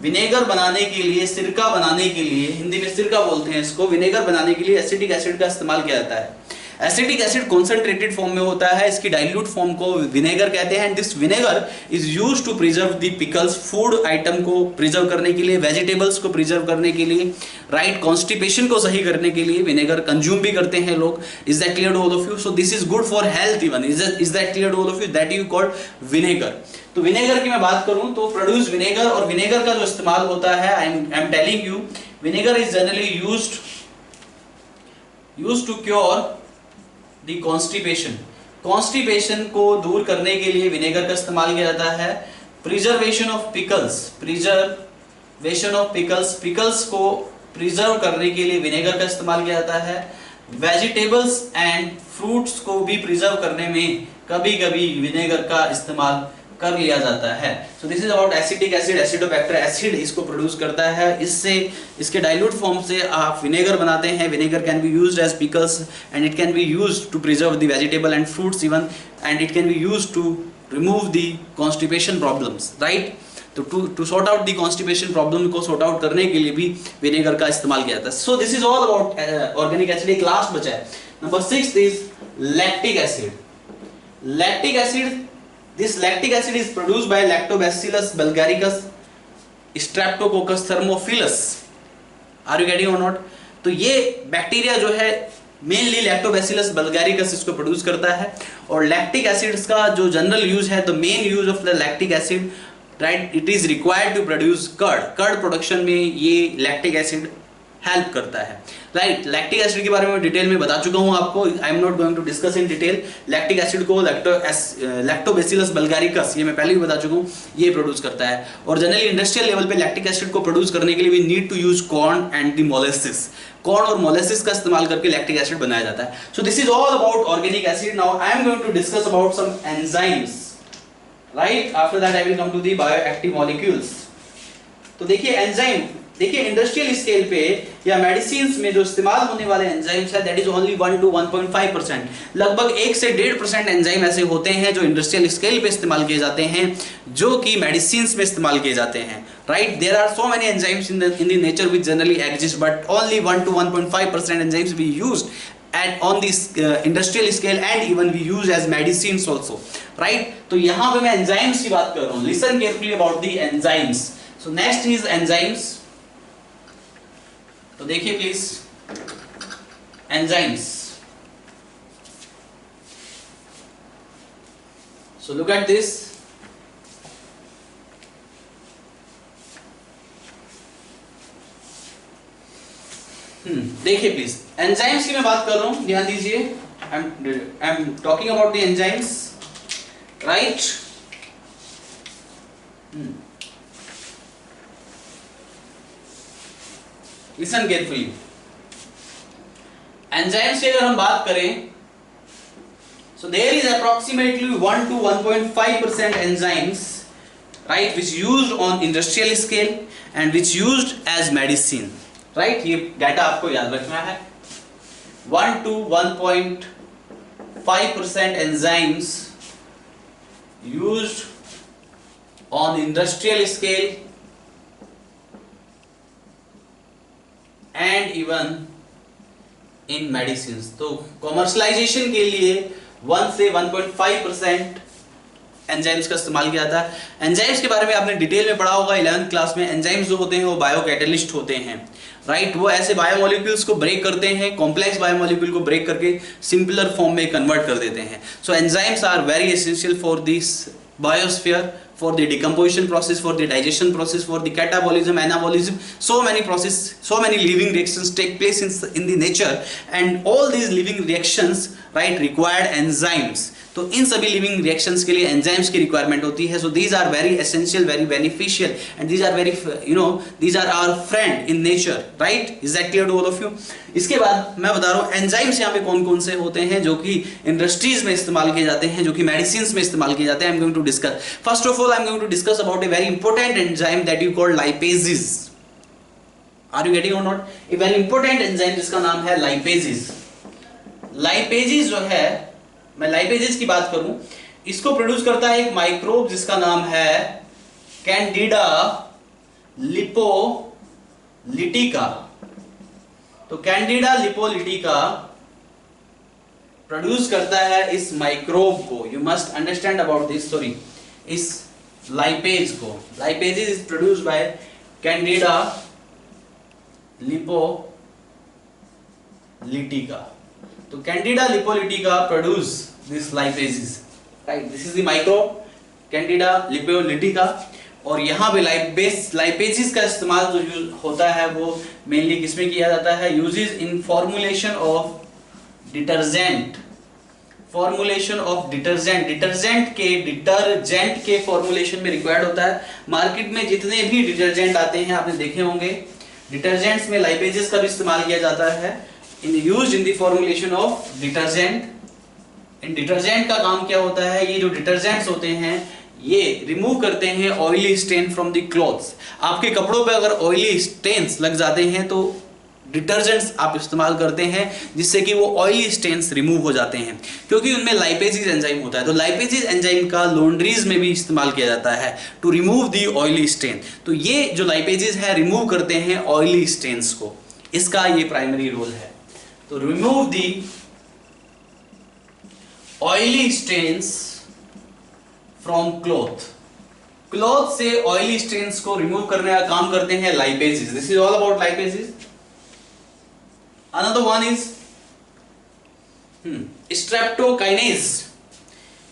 विनेगर बनाने के लिए, सिरका बनाने के लिए, हिंदी में सिरका बोलते हैं इसको, विनेगर बनाने के लिए एसिटिक एसिड का इस्तेमाल किया जाता है। एसिटिक एसिड कॉन्सेंट्रेटेड फॉर्म में होता है, इसकी डाइल्यूट फॉर्म को विनेगर कहते हैं। This vinegar is used to preserve the pickles, food item को प्रिजर्व करने के लिए, वेजिटेबल्स को प्रिजर्व करने के लिए, राइट। कॉन्स्टिपेशन को सही करने के लिए विनेगर कंज्यूम भी करते हैं लोग। Is that clear to all of you? So this is good for health even. Is that clear to all of you? That you called vinegar. तो विनेगर की मैं बात करूं तो प्रोड्यूस विनेगर, और विनेगर का जो इस्तेमाल होता है, I am telling you, vinegar is generally used to cure the constipation को दूर करने के लिए विनेगर का इस्तेमाल किया जाता है। प्रिजर्वेशन ऑफ पिकल्स को प्रिजर्व करने के लिए विनेगर का इस्तेमाल किया जाता है। वेजिटेबल्स एंड फ्रूट्स को भी प्रिजर्व करने में कभी कभी विनेगर का इस्तेमाल कर लिया जाता है। So this is about acetic acid. Acidobacter acid इसको प्रोड्यूस करता है, इससे इसके डाइल्यूट फॉर्म से आप विनेगर बनाते हैं। Vinegar can be used as pickles and it can be used to preserve the vegetable and fruits even, and it can be used to remove the constipation problems, right. तो to sort out the constipation problem को sort out करने के लिए भी vinegar का इस्तेमाल किया जाता है। So this is all about organic acid. एक लास्ट बचा है, number 6 is lactic acid. Lactic acid, this lactic acid is produced by Lactobacillus bulgaricus, Streptococcus thermophilus. Are you getting or not? तो ये बैक्टीरिया जो है मेनली लैक्टोबैसिलस बल्गारिकस इसको produce करता है। और लैक्टिक एसिड्स का जो जनरल यूज है, the main use of the lactic acid, right, it is required to produce curd. Curd production में ये लैक्टिक एसिड हेल्प करता है, राइट। लैक्टिक एसिड के बारे में डिटेल में बता चुका हूं आपको, I am not going to discuss in detail. Lactic acid को लैक्टोबैसिलस बल्गारिकस, ये मैं पहले भी बता चुका हूं, ये प्रोड्यूस करता है। और जनरली इंडस्ट्रियल लेवल पे लैक्टिक एसिड को प्रोड्यूस करने के लिए we need to use corn and the molasses. Corn और मोलेसिस का इस्तेमाल करके लैक्टिक एसिड बनाया जाता है। So this is all about organic acid. Now I am going to discuss about some enzymes, right. After that I will come to the bioactive molecules. तो देखिए enzyme, देखिए इंडस्ट्रियल स्केल पे या medicine में जो इस्तेमाल होने वाले एंजाइम्स है, दैट इज ओनली 1 to 1.5%। लगभग 1 से 1.5% एंजाइम ऐसे होते हैं जो इंडस्ट्रियल स्केल पे इस्तेमाल किए जाते हैं, जो कि मेडिसिन में इस्तेमाल किए जाते हैं, right. There are so many enzymes in the nature which generally exist, but only 1 to 1.5% enzymes we used on this industrial scale and even we use as medicines also, right। तो यहाँ पे मैं enzymes की बात कर रहा हूँ। Listen carefully about the enzymes. So next is enzymes. तो देखिए please enzymes. So look at this. देखिए प्लीज एंजाइम्स की मैं बात कर रहा हूं, ध्यान दीजिए। आई am talking about the enzymes, right. Listen carefully. Enzymes की अगर हम बात करें, so there is approximately 1 to 1.5% enzymes, right, which used on industrial scale and which used as medicine, right। ये डाटा आपको याद रखना है। 1 to 1.5% enzymes used on industrial scale and even in medicines। तो कॉमर्शलाइजेशन के लिए 1 से 1.5% एंजाइम्स का इस्तेमाल किया जाता है। एंजाइम्स के बारे में आपने डिटेल में पढ़ा होगा 11th क्लास में। एंजाइम्स जो होते हैं वो बायोकैटलिस्ट होते हैं, राइट। वो ऐसे बायोमोलिक्यूल्स को ब्रेक करते हैं, कॉम्प्लेक्स बायोमोलिक्यूल को ब्रेक करके सिंपलर फॉर्म में कन्वर्ट कर देते हैं। So enzymes are very essential for this biosphere, for the decomposition process, for the digestion process, for the catabolism, anabolism. So many process, so many living reactions take place in the nature, and all these living reactions, right, required enzymes. तो इन सभी living reactions के लिए enzymes की requirement होती है। So these are very essential, very beneficial, and these are very, these are our friend in nature, right. Is that clear to all of you? इसके बाद मैं बता रहा हूँ एंजाइम्स यहाँ पे कौन कौन से होते हैं जो कि इंडस्ट्रीज में इस्तेमाल किए जाते हैं, जो कि मेडिसिन में इस्तेमाल किए जाते हैं। I am going to discuss, first of all I am going to discuss about a very important enzyme that you called lipases. Are you getting or not? A very important enzyme जिसका नाम है lipases. Lipases जो है, मैं lipases की बात करूं, इसको प्रोड्यूस करता है एक माइक्रोब जिसका नाम है कैंडिडा लिपोलिटिका। तो कैंडिडा लिपोलिटिका प्रोड्यूस करता है इस माइक्रोब को। You must understand about this, sorry, इस लाइपेज को। Lipases is produced by Candida lipolytica. तो Candida lipolytica produce this lipases, right. This is the microbe Candida lipolytica. और यहाँ पे लाइपेजेस का इस्तेमाल जो होता है वो मेनली किसमें किया जाता है? Uses in formulation of detergent. Formulation of detergent, detergent के फॉर्मुलेशन में रिक्वायर्ड होता है। मार्केट में जितने भी डिटर्जेंट आते हैं आपने देखे होंगे, डिटर्जेंट्स में लाइपेजेस का भी इस्तेमाल किया जाता है used in the formulation of detergent. In detergent का काम क्या होता है, ये जो डिटर्जेंट्स होते हैं ये रिमूव करते हैं oily stain from the clothes. आपके कपड़ों पे अगर ऑयली स्टेन्स लग जाते हैं तो डिटर्जेंट्स आप इस्तेमाल करते हैं जिससे कि वो ऑयली स्टेन्स रिमूव हो जाते हैं, क्योंकि उनमें लाइपेजेस एंजाइम होता है। तो लाइपेजेस एंजाइम का लॉन्ड्रीज में भी इस्तेमाल किया जाता है to remove the oily stain. तो ये जो लाइपेजेस है रिमूव करते हैं ऑयली स्टेन्स को, इसका ये प्राइमरी रोल है। तो remove the oily stains from cloth से ऑयली स्टेन्स को रिमूव करने का काम करते हैं lipases. This is all about lipases. Another one is streptokinase.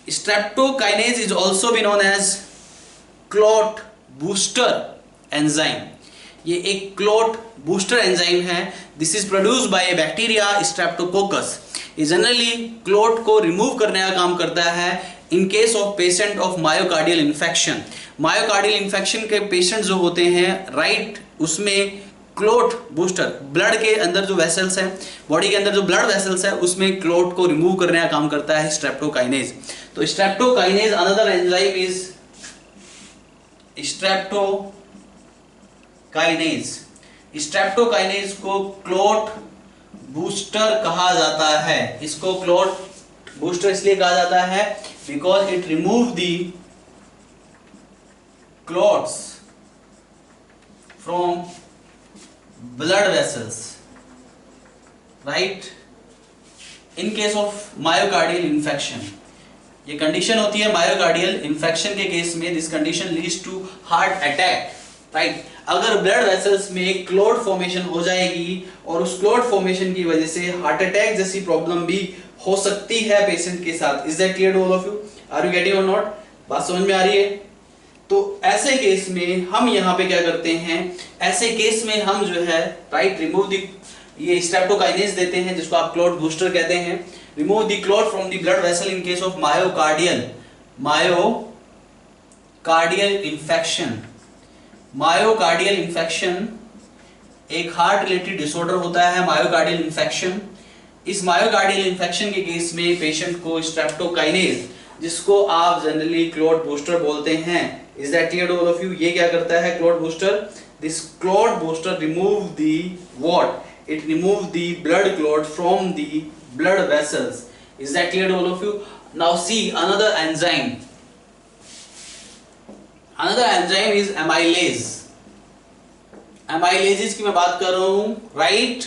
Streptokinase is also be known as clot booster enzyme. ये एक क्लॉट बूस्टर एंजाइम है। This is produced bye A bacteria Streptococcus. ये जनरली क्लॉट को remove करने का काम करता है इन case of patient of myocardial infection. Myocardial infection के पेशेंट जो होते हैं राइट, उसमें क्लॉट बूस्टर, ब्लड के अंदर जो वेसल्स हैं, बॉडी के अंदर जो ब्लड वेसल्स है उसमें क्लॉट को रिमूव करने का काम करता है स्ट्रेप्टोकाइनेज। तो streptokinase another enzyme is streptokinase. Streptokinase को क्लॉट बूस्टर कहा जाता है। इसको क्लॉट बूस्टर इसलिए कहा जाता है because it remove the clots from blood vessels, right, in case of myocardial infection। ये कंडीशन होती है मायोकार्डियल इन्फेक्शन के केस में। This condition leads to heart attack, right. अगर ब्लड वेसल्स में क्लॉट फॉर्मेशन हो जाएगी और उस क्लॉट फॉर्मेशन की वजह से हार्ट अटैक जैसी प्रॉब्लम भी हो सकती है पेशेंट के साथ। Is that clear to all of you? Are you getting or not? बात समझ में आ रही है? तो ऐसे केस में हम यहाँ पे क्या करते हैं, ऐसे केस में हम जो है राइट रिमूव दी, ये स्ट्रेप्टोकाइनेज देते हैं जिसको आप क्लॉट बूस्टर कहते हैं। Remove the clot from the blood vessel in case of myocardial infection. Myocardial infection एक हार्ट रिलेटेड डिसऑर्डर होता है मायोकार्डियल इन्फेक्शन। इस मायोकार्डियल इन्फेक्शन के केस में पेशेंट को स्ट्रेप्टोकाइनेज, जिसको आप जनरली क्लॉट बूस्टर बोलते हैं, is that clear to all of you? ये क्या करता है clot booster? This clot booster remove the what? It remove the blood clot from the blood vessels. Is that clear to all of you? Now see another enzyme. Another enzyme is amylase. Amylases की मैं बात कर रहा हूं, right.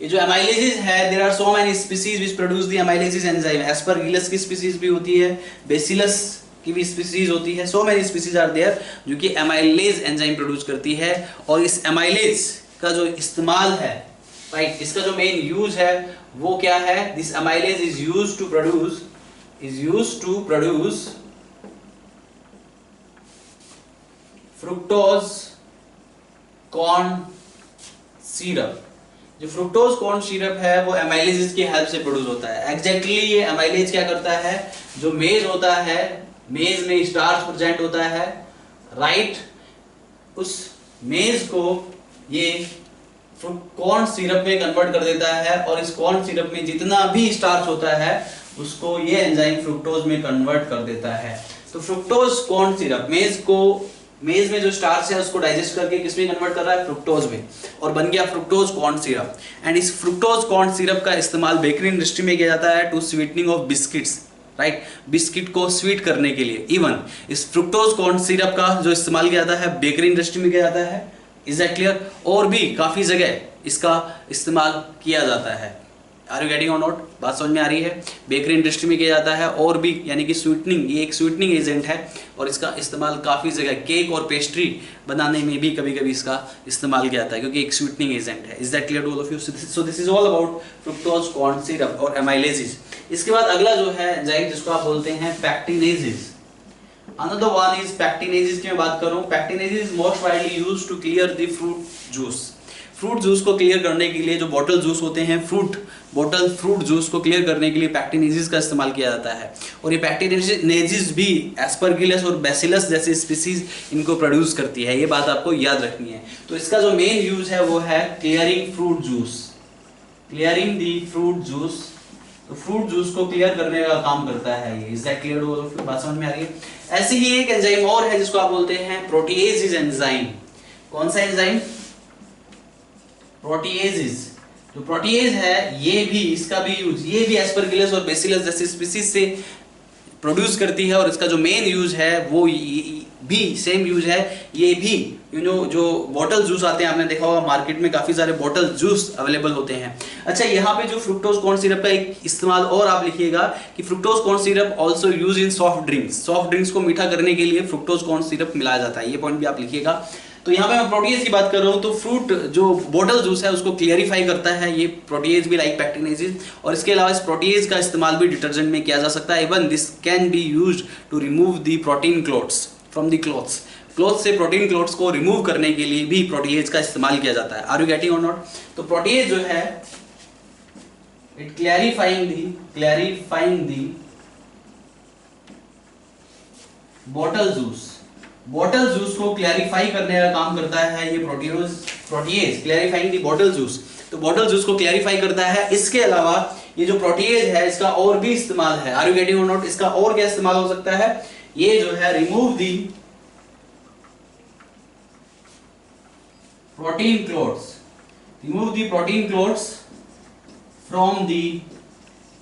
ये जो amylases है, there are so many species which produce the amylases enzyme. Aspergillus की स्पीसीज भी होती है, बेसिलस की भी स्पीसीज होती है। So many species are there जो कि एमाइलेज एंजाइम प्रोड्यूस करती है। और इस एमाइलेज का जो इस्तेमाल है, राइट, इसका जो मेन यूज है वो क्या है? This amylase is used to produce fructose corn syrup. जो फ्रुक्टोज कॉर्न सिरप है वो एमाइलेज की हेल्प से प्रोड्यूस होता है। एग्जैक्टली ये एमाइलेज क्या करता है? जो मेज होता है, मेज में स्टार्च प्रेजेंट होता है, राइट, उस मेज को ये कॉर्न सिरप में कन्वर्ट कर देता है और इस कॉर्न सिरप में जितना भी स्टार्च होता है उसको ये एंजाइम फ्रुक्टोज में कन्वर्ट कर देता है। तो फ्रुक्टोज कॉर्न सिरप मेज में जो स्टार्च है उसको डाइजेस्ट करके किसमें कन्वर्ट कर रहा है? फ्रुक्टोज में, और बन गया फ्रुक्टोज कॉर्न सिरप। एंड इस फ्रुक्टोज कॉर्न सिरप का इस्तेमाल बेकरी इंडस्ट्री में किया जाता है to sweetening of biscuits, right, biscuit को स्वीट करने के लिए। इवन इस फ्रुक्टोज कॉर्न सिरप का जो इस्तेमाल किया जाता है बेकरी इंडस्ट्री में किया जाता है। Is that clear? और भी काफी जगह इसका इस्तेमाल किया जाता है। Are you getting or not? बात समझ में आ रही है? बेकरी इंडस्ट्री में किया जाता है और भी, यानी कि स्वीटनिंग, ये एक स्वीटनिंग एजेंट है और इसका इस्तेमाल काफ़ी जगह केक और पेस्ट्री बनाने में भी कभी कभी इसका इस्तेमाल किया जाता है क्योंकि एक स्वीटनिंग एजेंट है। Is that clear to all of you? So this is all about fructose corn syrup और एमाइलेजेस। इसके बाद अगला जो है एंजाइम जिसको आप बोलते हैं pectinases. Another one is pectinases की मैं बात करूं। Pectinases most widely used to clear the fruit juice. Fruit juice को क्लियर करने के लिए जो बॉटल जूस होते हैं, फ्रूट जूस को क्लियर करने के लिए पैक्टिनेजेस का इस्तेमाल किया जाता है। और ये पैक्टिनेजेस भी एस्परगिलस और बैसिलस जैसे स्पीसीज इनको प्रोड्यूस करती है, ये बात आपको याद रखनी है। तो इसका जो मेन यूज है वो है क्लियरिंग फ्रूट जूस, क्लियरिंग दी फ्रूट जूस। तो फ्रूट जूस को क्लियर करने का काम करता है ये। Is that clear? बात समझ में आ रही है? ऐसे ही एक एंजाइम और है जिसको आप बोलते हैं प्रोटीएजेस एंजाइम। कौन सा एंजाइम? प्रोटीएजेस। जो प्रोटीएज है ये भी, इसका भी यूज, ये भी एस्परगिलस और बैसिलस जैसी स्पीसीज से प्रोड्यूस करती है। और इसका जो मेन यूज है वो भी सेम यूज है। ये भी जो बॉटल जूस आते हैं, आपने देखा होगा मार्केट में काफी सारे बॉटल जूस अवेलेबल होते हैं। अच्छा, यहाँ पे जो फ्रुक्टोज कॉर्न सिरप का एक इस्तेमाल और आप लिखिएगा कि fructose corn syrup also use in soft drinks. Soft drinks को मीठा करने के लिए फ्रुक्टोज कॉर्न सिरप मिलाया जाता है, ये पॉइंट भी आप लिखिएगा। तो यहाँ पे मैं प्रोटीएज की बात कर रहा हूँ, तो फ्रूट जो बॉटल जूस है उसको क्लियरिफाई करता है ये प्रोटीएज भी, लाइक पैक्टिनेजेस। और इसके अलावा इस प्रोटीएज का इस्तेमाल भी डिटर्जेंट में किया जा सकता है। Even this can be used to remove the protein clothes from the cloth से प्रोटीन क्लोथ्स को रिमूव करने के लिए भी प्रोटीएज का इस्तेमाल किया जाता है। Are you getting or not? तो प्रोटीएज जो है it clarifying the bottle juice को क्लैरिफाई करने का काम करता है ये प्रोटीएज क्लैरिफाइंग दी बॉटल जूस। तो बॉटल जूस को क्लैरिफाई करता है। इसके अलावा ये जो प्रोटीएज है इसका और भी इस्तेमाल है। Are you getting or not? इसका और क्या इस्तेमाल हो सकता है? ये जो है remove the protein clothes from the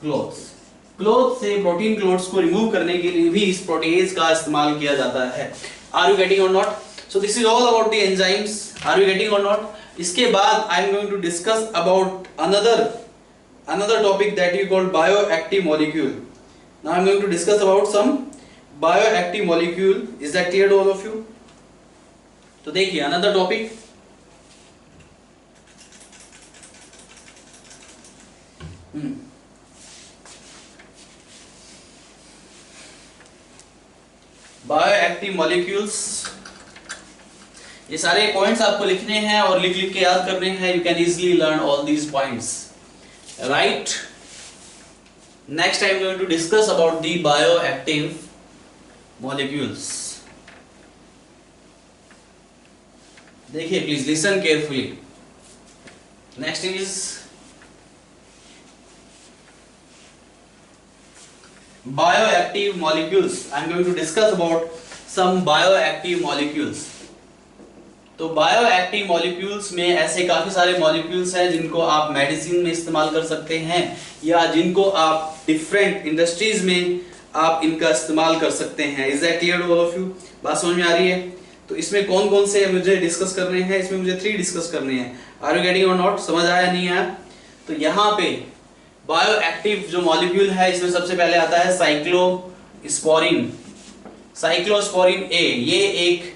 cloth से प्रोटीन क्लोथ्स को रिमूव करने के लिए भी इस प्रोटीएज का इस्तेमाल किया जाता है। Are you getting or not? So this is all about the enzymes. Are you getting or not? इसके बाद I am going to discuss about another topic that you call bioactive molecule. Now I am going to discuss about some bioactive molecule. Is that clear to all of you? तो देखिए another topic, bioactive molecules. ये सारे points आपको लिखने हैं और लिख के याद करने हैं। You can easily learn all these points, right? Next I am going to discuss about the bioactive molecules. देखिए please listen carefully. Next is bioactive molecules. I am going to discuss about some bioactive molecules. तो bioactive molecules में ऐसे काफी सारे molecules हैं जिनको आप medicine में इस्तेमाल कर सकते हैं या जिनको आप डिफरेंट इंडस्ट्रीज में आप इनका इस्तेमाल कर सकते हैं। Is that clear to all of you? बात समझ में आ रही है? तो इसमें कौन कौन से मुझे डिस्कस करने हैं? इसमें मुझे 3 डिस्कस करने हैं। Are you getting or not? समझ आया नहीं आया? तो यहाँ पे बायोएक्टिव जो मॉलिक्यूल है इसमें सबसे पहले आता है साइक्लोस्पोरिन ए। ये एक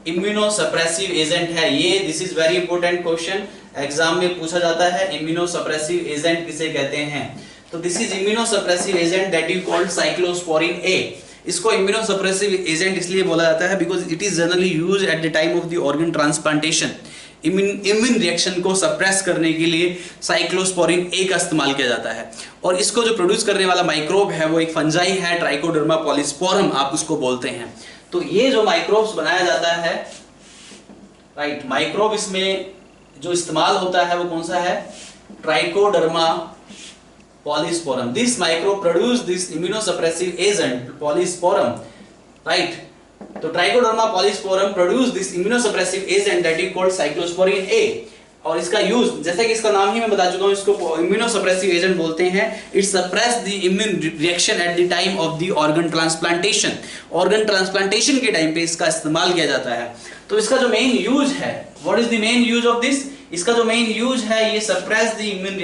इम्यूनोसप्रेसिव एजेंट है। ये this is very important question, exam में पूछा जाता है। इम्यूनोसप्रेसिव एजेंट किसे कहते हैं? तो this is immunosuppressive agent that you called cyclosporin A. इसको इम्यूनोसप्रेसिव एजेंट इसलिए बोला जाता है because it is generally used at the time of the organ transplantation. Immune reaction को सप्रेस करने के लिए साइक्लोस्पोरिन ए का इस्तेमाल किया जाता है। और इसको जो प्रोड्यूस करने वाला माइक्रोब है वो एक फंजाई है, ट्राइकोडर्मा पॉलीस्पोरम आप उसको बोलते हैं। तो ये जो माइक्रोब्स बनाया जाता है, राइट, माइक्रोब इसमें जो इस्तेमाल होता है वो कौन सा है? Trichoderma polysporum. This microbe produce this immunosuppressive agent polysporum, right. तो Trichoderma polysporum produce this immunosuppressive agent that is called cyclosporin A. और इसका यूज, जैसे कि इसका नाम ही मैं बता चुका हूं, इसको इम्यूनोसप्रेसिव एजेंट बोलते हैं। It suppress the immune reaction at the time of the organ transplantation. Organ transplantation के टाइम पे इसका इस्तेमाल किया जाता है। तो इसका जो मेन यूज है, what is the main use of this? इसका जो मेन यूज है, ये सप्रेस द इम्यून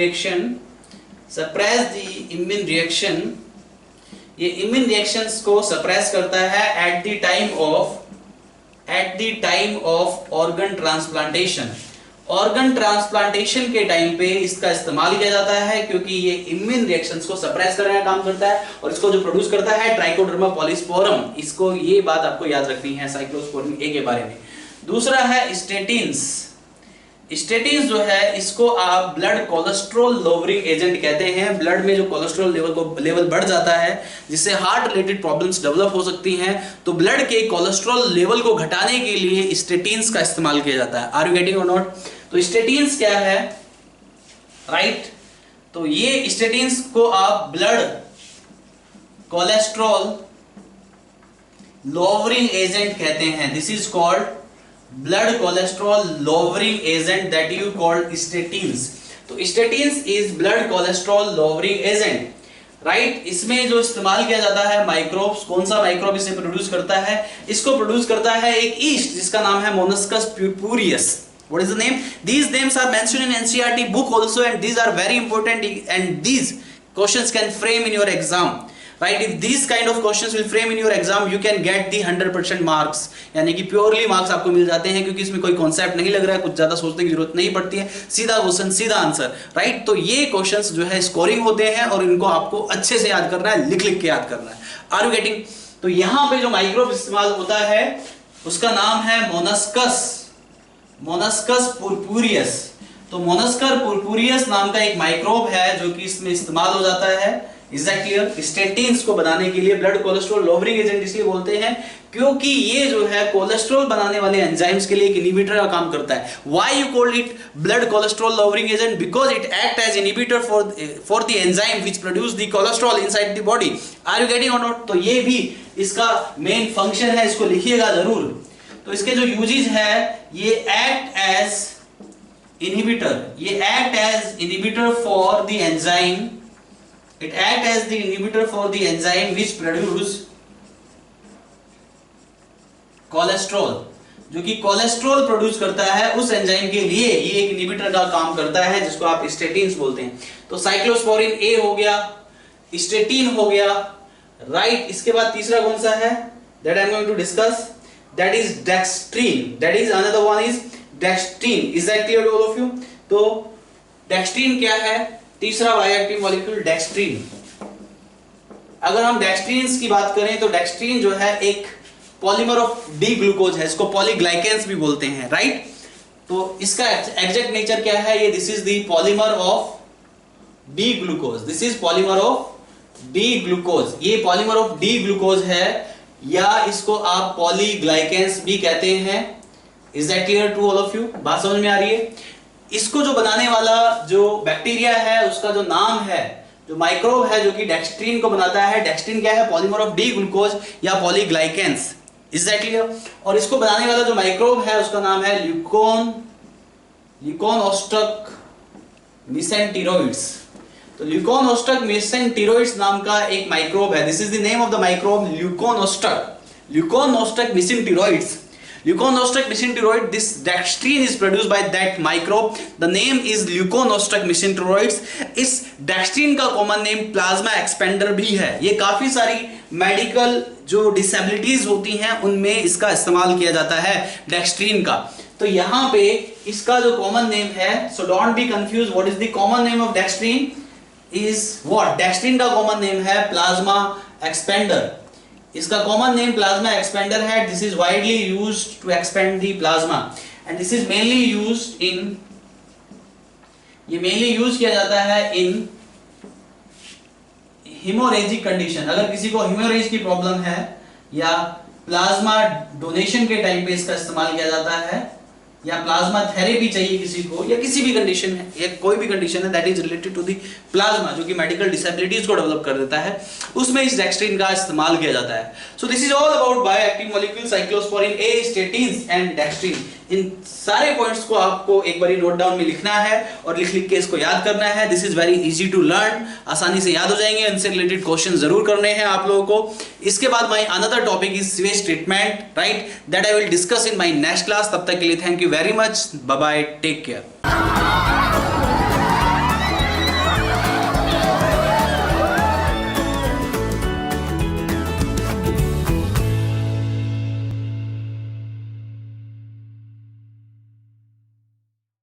रिएक्शन, ये इम्यून रिएक्शंस को सप्रेस करता है eight the time of organ transplantation. Organ transplantation के टाइम पे इसका इस्तेमाल किया जाता है क्योंकि ये इम्यून रिएक्शंस को सप्रेस करने का काम करता है। और इसको जो प्रोड्यूस करता है ट्राइकोडर्मा पॉलीस्पोरम। इसको, ये बात आपको याद रखनी है साइक्लोस्पोरिन ए के बारे में। दूसरा है स्टेटिन्स। स्टेटिन जो है इसको आप ब्लड कोलेस्ट्रॉल लोअरिंग एजेंट कहते हैं। ब्लड में जो कोलेस्ट्रॉल लेवल बढ़ जाता है जिससे हार्ट रिलेटेड प्रॉब्लम्स डेवलप हो सकती हैं, तो ब्लड के कोलेस्ट्रॉल लेवल को घटाने के लिए स्टेटिन्स का इस्तेमाल किया जाता है। Are you getting or not? तो स्टेटिन्स क्या है, राइट? तो ये स्टेटिन्स को आप ब्लड कोलेस्ट्रॉल लोअरिंग एजेंट कहते हैं। This is called blood cholesterol lowering agent that you called statins. तो statins is blood cholesterol lowering agent, right? इसमें जो इस्तेमाल किया जाता है माइक्रोब्स, कौन सा माइक्रोब इसे प्रोड्यूस करता है? इसको प्रोड्यूस करता है एक ईस्ट जिसका नाम है मोनस्कस पुरपुरियस। What is the name? These names are mentioned in NCERT book also, and these are very important, and these questions can frame in your exam, right? If these kind of questions will frame in your exam, you can get the 100% marks, यानी कि purely marks आपको मिल जाते हैं, क्योंकि इसमें कोई concept नहीं लग रहा है, कुछ ज्यादा सोचने की जरूरत नहीं पड़ती है, सीधा क्वेश्चन सीधा आंसर, राइट? तो ये क्वेश्चंस जो है स्कोरिंग होते हैं और इनको आपको अच्छे से याद करना है, लिख लिख के याद करना है। Are you getting? तो यहाँ पे जो माइक्रोब इस्तेमाल होता है उसका नाम है मोनस्कस पुरपुरियस। तो मोनस्कर पुरपुरियस नाम का एक माइक्रोब है जो कि इसमें इस्तेमाल हो जाता है। Is that clear? स्टेटिन्स को बनाने के लिए ब्लड कोलेस्ट्रॉल लोअरिंग एजेंट इसलिए बोलते हैं क्योंकि ये जो है कोलेस्ट्रॉल बनाने वाले एंजाइम्स के लिए एक इनहिबिटर का काम करता है। Why you called it blood cholesterol lowering agent? Because it act as inhibitor for the enzyme which produce the cholesterol inside the body. Are you getting or not? तो ये भी इसका मेन फंक्शन है, इसको लिखिएगा जरूर। तो इसके जो यूजेस है, ये act as inhibitor for the enzyme, it act as the inhibitor for the enzyme which produce cholesterol, जो कि कोलेस्ट्रॉल प्रोड्यूस करता है उस एंजाइम के लिए ये एक इनहिबिटर का काम करता है जिसको आप स्टेटिन्स बोलते हैं। तो साइक्लोस्पोरिन ए हो गया, स्टेटिन हो गया, राइट? इसके बाद तीसरा कौन सा है that I am going to discuss, that is dextrin, that is another one is dextrin। is that clear to all of you? तो dextrin क्या है? तीसरा बायोएक्टिव मॉलिक्यूल डेक्सट्रीन। अगर हम डेक्सट्रीन्स की बात करें तो डेक्सट्रीन जो है एक पॉलीमर ऑफ डी ग्लूकोज है, इसको पॉलीग्लाइकेंस भी बोलते हैं, राइट? तो इसका एग्जैक्ट नेचर क्या है? ये this is the polymer of D glucose, this is polymer of D glucose. ये पॉलीमर ऑफ डी ग्लूकोज है, या इसको आप पॉलीग्लाइकेंस भी कहते हैं। Is that clear to all of you? बात समझ में आ रही है? इसको जो बनाने वाला जो बैक्टीरिया है उसका जो नाम है, जो माइक्रोब है जो कि डेक्सट्रीन को बनाता है, डेक्सट्रीन क्या है? पॉलीमर ऑफ डी ग्लूकोज या पॉलीग्लाइकेंस। Is that clear? और इसको बनाने वाला जो माइक्रोब है उसका नाम है ल्यूकोनोस्टक मिसेंटेरोइड्स। तो ल्यूकोनोस्टक मिसेंटेरोइड्स नाम का एक माइक्रोब है। This is the name of the microbe, Leuconostoc mesenteroides. Leuconostoc mesenteroid, this dextrin is produced by that microbe. The name is leuconostoc mesenteroids. इस dextrin का कॉमन नेम प्लाज्मा एक्सपेंडर भी है। ये काफी सारी मेडिकल जो डिसेबिलिटीज होती हैं उनमें इसका इस्तेमाल किया जाता है डेक्सट्रीन का। तो यहाँ पे इसका जो कॉमन नेम है, so don't be confused, what is the common name of dextrin is what? Dextrin का कॉमन नेम है प्लाज्मा एक्सपेंडर। इसका कॉमन नेम प्लाज्मा एक्सपेंडर है। This is widely used to expand the plasma, and this is mainly used in, ये mainly use किया जाता है इन haemorrhagic condition. अगर किसी को हेमोरेज की प्रॉब्लम है या प्लाज्मा डोनेशन के टाइम पे इसका इस्तेमाल किया जाता है, या प्लाज्मा थेरेपी चाहिए किसी को, या किसी भी कंडीशन है, या कोई भी कंडीशन है that is related to the plasma जो कि मेडिकल डिसेबिलिटीज को डेवलप कर देता है, उसमें इस डेक्सट्रीन का इस्तेमाल किया जाता है। So this is all about bioactive molecule, cyclosporin A, statins and dextrin. इन सारे पॉइंट्स को आपको एक बार नोट डाउन में लिखना है और लिख लिख के इसको याद करना है। This is very easy to learn, आसानी से याद हो जाएंगे। इनसे रिलेटेड क्वेश्चन जरूर करने हैं आप लोगों को। इसके बाद my another topic is sewage treatment, right, that I will discuss in my next class. तब तक के लिए thank you very much, bye bye, take care.